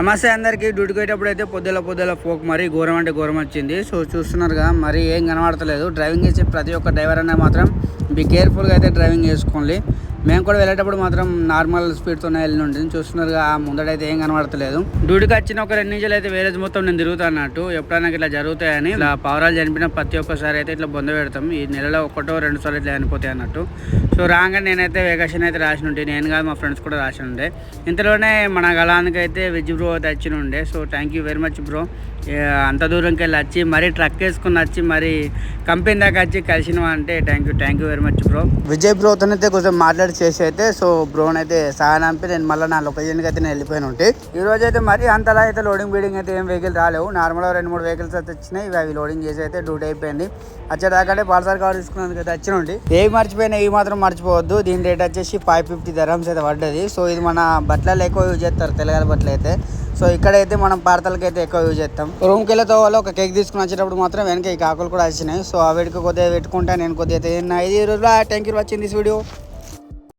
నమస్తే అందరికి. డ్యూటీకి పోయేటప్పుడు అయితే పొద్దుల ఫోక్ మరీ ఘోరం అంటే ఘోరం వచ్చింది. సో చూస్తున్నారుగా, మరి ఏం కనబడతలేదు. డ్రైవింగ్ చేసే ప్రతి ఒక్క డ్రైవర్ అనే మాత్రం బీ కేర్ఫుల్గా అయితే డ్రైవింగ్ చేసుకోండి. మేము కూడా వెళ్ళేటప్పుడు మాత్రం నార్మల్ స్పీడ్తోనే వెళ్ళి ఉంటుంది. చూస్తున్నారుగా, ముందడైతే ఏం కనబడతలేదు. డ్యూటీకి వచ్చిన ఒక 2 నిమిషాలు అయితే వేరే మొత్తం నేను తిరుగుతా అన్నట్టు. ఎప్పుడైనా ఇట్లా జరుగుతాయని ఇలా పవరాలు చనిపోయిన ప్రతి ఒక్కసారి అయితే ఇట్లా బొంద పెడతాం. ఈ నెలలో 1-2 సార్లు ఇట్లా చనిపోతాయి అన్నట్టు. సో రాగానే నేనైతే వేకేషన్ అయితే రాసి ఉంటే, నేను కాదు మా ఫ్రెండ్స్ కూడా రాసి ఉండే. ఇంతలోనే మన గలానికి అయితే వెజ్ బ్రో అయితే వచ్చి ఉండే. So thank you very much bro. అంత దూరంకి వెళ్ళి వచ్చి మరీ ట్రక్ వేసుకుని వచ్చి మరి కంపెనీ దాకా వచ్చి కలిసినవా అంటే thank you very much bro. Vijay బ్రోతో అయితే కొంచెం మాట్లాడి చేసి అయితే సో బ్రోని అయితే సహాయం అంపి నేను మళ్ళీ నా లొకేషన్కి అయితే నేను వెళ్ళిపోయిన ఉంటే. ఈ రోజు అయితే మరి అంతలా అయితే లోడింగ్ బీడింగ్ అయితే ఏం వెహికల్ రాలేవు. నార్మల్గా 2-3 వెహికల్స్ అయితే వచ్చినాయి. అవి లోడింగ్ చేసి అయితే డ్యూటీ అయిపోయింది. వచ్చేదాకంటే పార్సల్ కవర్ తీసుకున్నందుకు అయితే వచ్చి ఉండి ఏవి మర్చిపోయినా ఈ మాత్రం మర్చిపోవద్దు. దీని రేట్ వచ్చేసి 550 dirhams అయితే పడ్డది. సో ఇది మన బట్టలు ఎక్కువ యూజ్ చేస్తారు, తెలంగాణ బట్టలు అయితే. సో ఇక్కడైతే మనం పార్తలకి అయితే ఎక్కువ యూజ్ చేస్తాం. రూమ్కి వెళ్ళే తోవాలో ఒక కేక్ తీసుకుని వచ్చేటప్పుడు మాత్రం వెనక ఈ కాకులు కూడా వచ్చినాయి. సో ఆ వీడికి కొద్దిగా పెట్టుకుంటా, నేను కొద్దిగా తిన్నా. ఇది రోజులో thank you for watching this video.